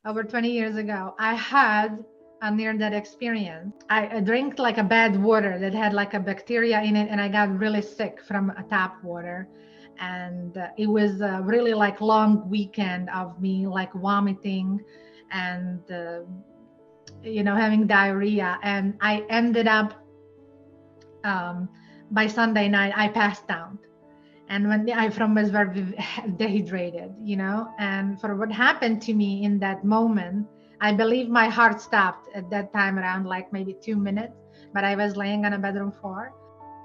over 20 years ago, I had a near-death experience. I drank like a bad water that had like a bacteria in it, and I got really sick from a tap water. And it was a really like long weekend of me like vomiting and having diarrhea. And I ended up by Sunday night, I passed out. And when I from was very dehydrated, and for what happened to me in that moment, I believe my heart stopped at that time around like maybe 2 minutes, but I was laying on a bedroom floor.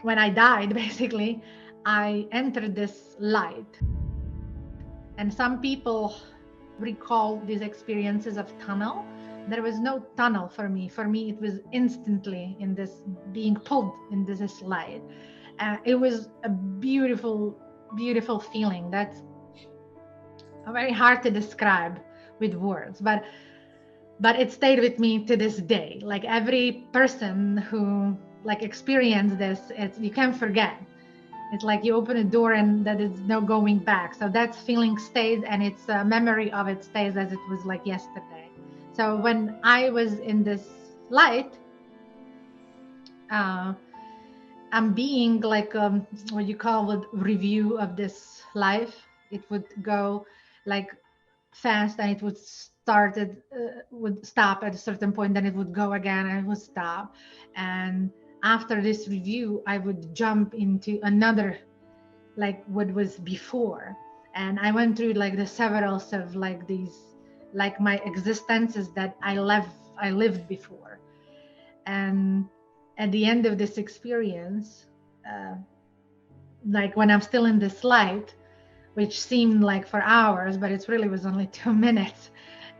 When I died, basically, I entered this light. And some people recall these experiences of tunnel. There was no tunnel for me. For me, it was instantly in this being pulled into this light. It was a beautiful, beautiful feeling that's very hard to describe with words, but it stayed with me to this day. Like every person who like experienced this, you can't forget. It's like you open a door and that is no going back. So that feeling stays, and it's a memory of it stays as it was like yesterday. So when I was in this light, I'm being like what you call it, review of this life. It would go like fast, and it would would stop at a certain point, then it would go again and it would stop. And after this review, I would jump into another, like what was before. And I went through like the several of like these, like my existences that I lived before. And at the end of this experience, like when I'm still in this light, which seemed like for hours, but it really was only 2 minutes,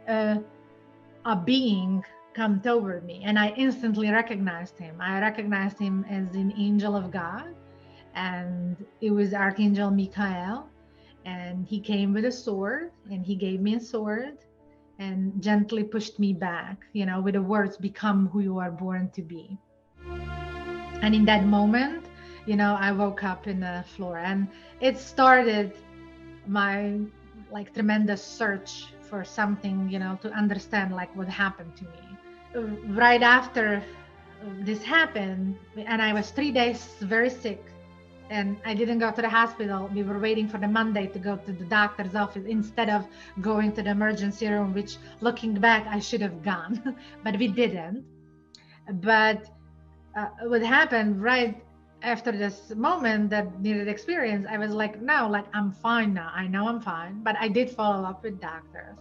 a being come toward me, and I instantly recognized him. I recognized him as an angel of God, and it was Archangel Michael. And he came with a sword, and he gave me a sword and gently pushed me back, with the words, "Become who you are born to be." And in that moment, I woke up in the floor, and it started my like tremendous search for something, to understand like what happened to me. Right after this happened, and I was 3 days very sick, and I didn't go to the hospital. We were waiting for the Monday to go to the doctor's office instead of going to the emergency room, which looking back, I should have gone, but we didn't. But what happened right after this moment, that needed experience, I was like, no, like I'm fine now. I know I'm fine, but I did follow up with doctors.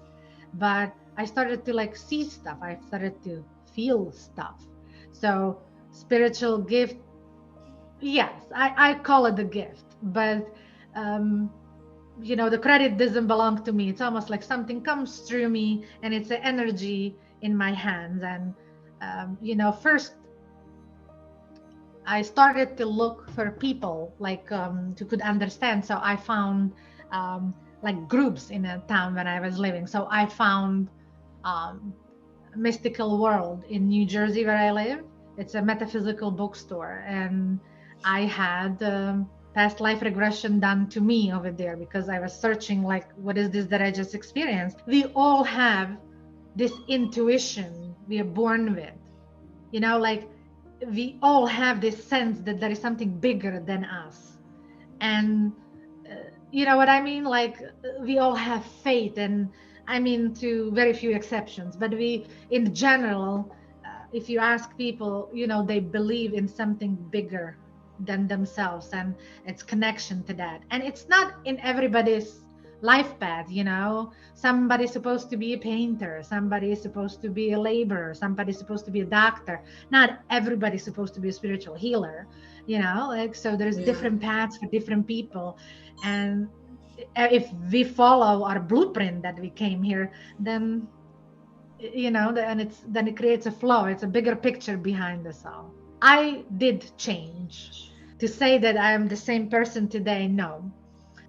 But I started to like see stuff. I started to feel stuff. So spiritual gift, yes, I call it a gift, but the credit doesn't belong to me. It's almost like something comes through me, and it's an energy in my hands. And first I started to look for people like who could understand. So I found like groups in a town when I was living. So I found Mystical World in New Jersey, where I live. It's a metaphysical bookstore, and I had past life regression done to me over there, because I was searching like, what is this that I just experienced? We all have this intuition we are born with, like we all have this sense that there is something bigger than us. And you know what I mean? Like we all have faith, and I mean, to very few exceptions, but we, in general, if you ask people, they believe in something bigger than themselves, and it's connection to that. And it's not in everybody's life path. Somebody's supposed to be a painter, somebody is supposed to be a laborer, somebody's supposed to be a doctor. Not everybody's supposed to be a spiritual healer, like, so there's different paths for different people. And if we follow our blueprint that we came here, then then it creates a flow. It's a bigger picture behind us all. I did change. To say that I am the same person today, no.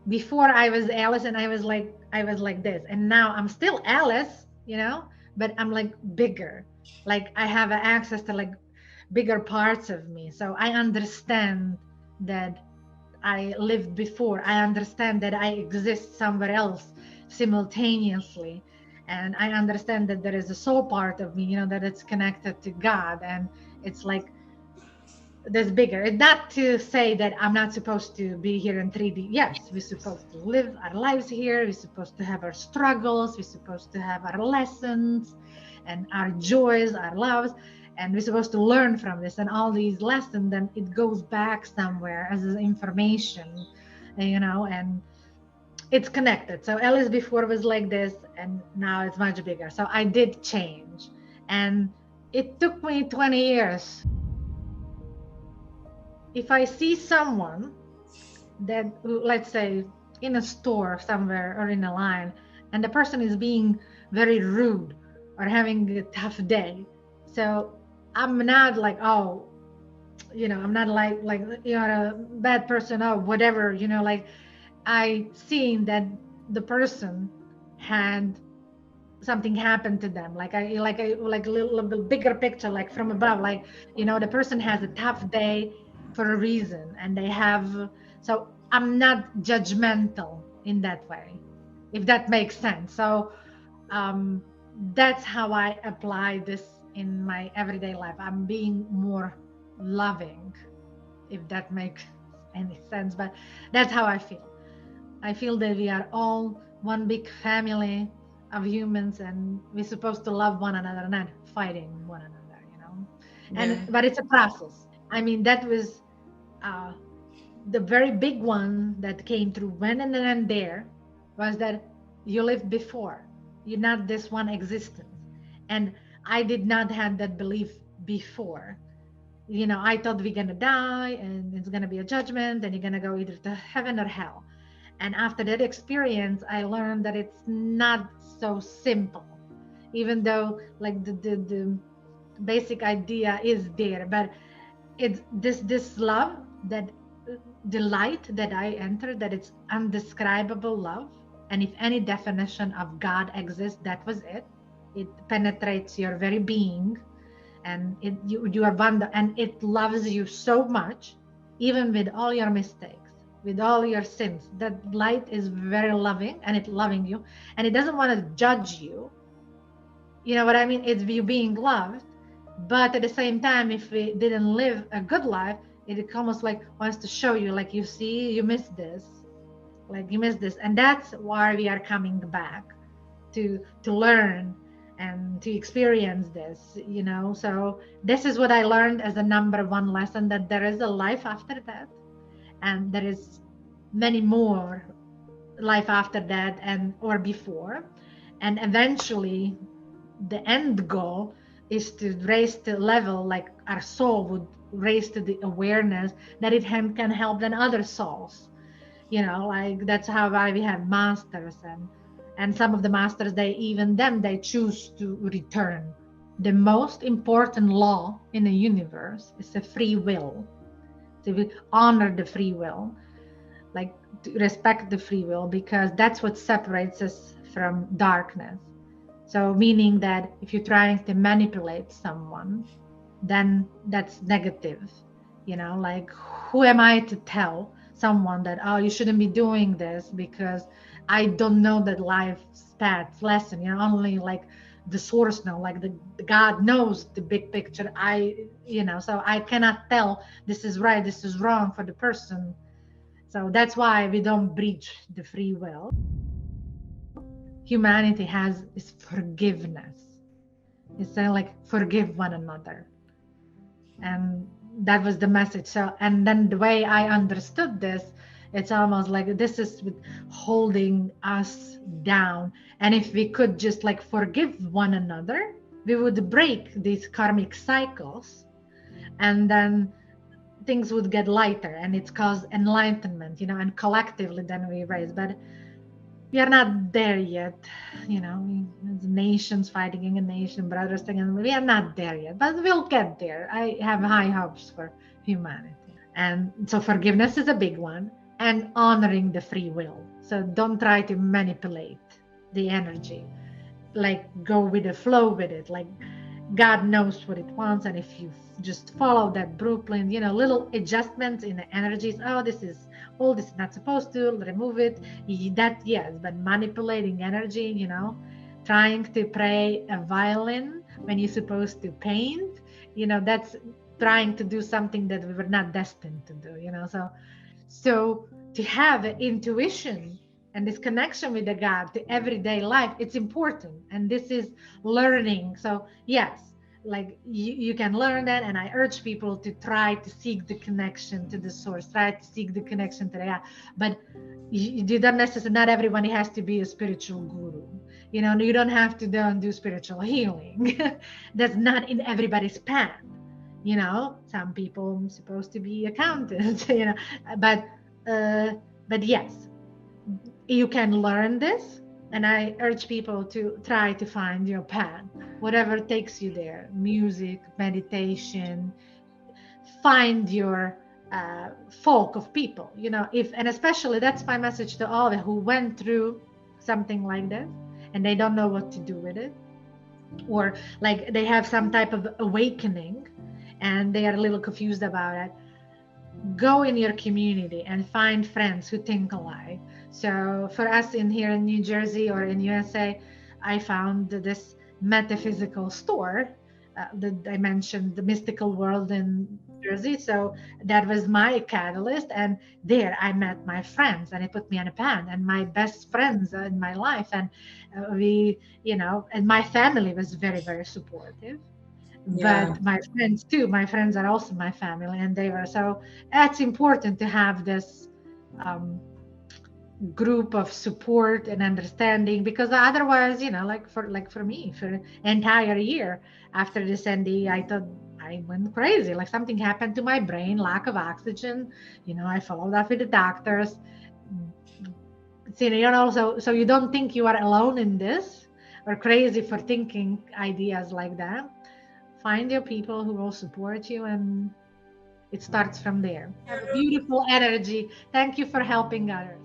Before I was Alice, and I was like this, and now I'm still Alice, but I'm like bigger. Like I have access to like bigger parts of me. So I understand that I lived before. I understand that I exist somewhere else simultaneously. And I understand that there is a soul part of me, you know, that it's connected to God, and it's like this bigger. It's not to say that I'm not supposed to be here in 3D. Yes, we're supposed to live our lives here. We're supposed to have our struggles. We're supposed to have our lessons and our joys, our loves, and we're supposed to learn from this. And all these lessons, then it goes back somewhere as information, you know, and it's connected. So Alice before was like this, and now it's much bigger. So I did change, and it took me 20 years. If I see someone that, let's say, in a store somewhere or in a line, and the person is being very rude or having a tough day, so I'm not like, oh, you know, I'm not like you're a bad person or whatever, you know, like I seen that the person had something happened to them, like a little bigger picture, like from above, like, you know, the person has a tough day for a reason, and they have, so I'm not judgmental in that way, if that makes sense. So that's how I apply this in my everyday life. I'm being more loving, if that makes any sense, but that's how I feel. I feel that we are all one big family of humans, and we're supposed to love one another, not fighting one another, you know. And but it's a process. I mean, that was uh, the very big one that came through when and then there, was that you lived before. You're not this one existence, and I did not have that belief before. You know, I thought we're gonna die and it's gonna be a judgment, and you're gonna go either to heaven or hell. And after that experience, I learned that it's not so simple, even though like the basic idea is there. But it's this love, that the light that I entered, that it's undescribable love. And if any definition of God exists, that was it. It penetrates your very being, and you are one, and it loves you so much, even with all your mistakes, with all your sins. That light is very loving, and it's loving you, and it doesn't want to judge you. You know what I mean? It's you being loved, but at the same time, if we didn't live a good life, it almost like wants to show you, like, you see, you missed this, like you missed this. And that's why we are coming back to learn and to experience this, you know. So this is what I learned as a number one lesson, that there is a life after that, and there is many more life after that, and or before. And eventually the end goal is to raise the level, like our soul would raise to the awareness that it can help then other souls, you know. Like that's how why we have masters, and some of the masters, they choose to return. The most important law in the universe is the free will. So we honor the free will, like to respect the free will, because that's what separates us from darkness. So meaning that if you're trying to manipulate someone, then that's negative, you know. Like, who am I to tell someone that, oh, you shouldn't be doing this, because I don't know that life's path lesson, you know. Only like the source know, like the God knows the big picture. You know, so I cannot tell this is right, this is wrong for the person. So that's why we don't breach the free will. Humanity has is forgiveness. It's like forgive one another, and that was the message. So, and then the way I understood this, it's almost like this is with holding us down. And if we could just like forgive one another, we would break these karmic cycles, and then things would get lighter, and it's called enlightenment, you know. And collectively then we raise. But we are not there yet, you know. Nations fighting a nation, brothers together. We are not there yet, but we'll get there. I have high hopes for humanity. And so forgiveness is a big one, and honoring the free will. So don't try to manipulate the energy, like go with the flow with it. Like God knows what it wants, and if you just follow that blueprint, you know, little adjustments in the energies. Oh, this is not supposed to, remove it. That, yes, but manipulating energy, you know, trying to play a violin when you're supposed to paint, that's trying to do something that we were not destined to do, so to have an intuition and this connection with the God to everyday life, it's important. And this is learning. So yes, like you can learn that. And I urge people to try to seek the connection to the source, try to seek the connection to the God. But you don't necessarily, not everyone has to be a spiritual guru. You don't have to do spiritual healing. That's not in everybody's path. Some people are supposed to be accountants, but yes, you can learn this. And I urge people to try to find your path, whatever takes you there: music, meditation. Find your folk of people, and especially that's my message to all who went through something like this and they don't know what to do with it, or like they have some type of awakening and they are a little confused about it. Go in your community and find friends who think alike. So for us here in New Jersey or in USA, I found this metaphysical store that I mentioned, the mystical world in Jersey. So that was my catalyst, and there I met my friends, and it put me on a path, and my best friends in my life, and we, and my family was very, very supportive. Yeah. But my friends too, my friends are also my family, and they were. So it's important to have this group of support and understanding, because otherwise, like for me, for entire year after this NDE, I thought I went crazy. Like something happened to my brain, lack of oxygen. I followed up with the doctors. So you don't think you are alone in this or crazy for thinking ideas like that. Find your people who will support you, and it starts from there. Have a beautiful energy. Thank you for helping others.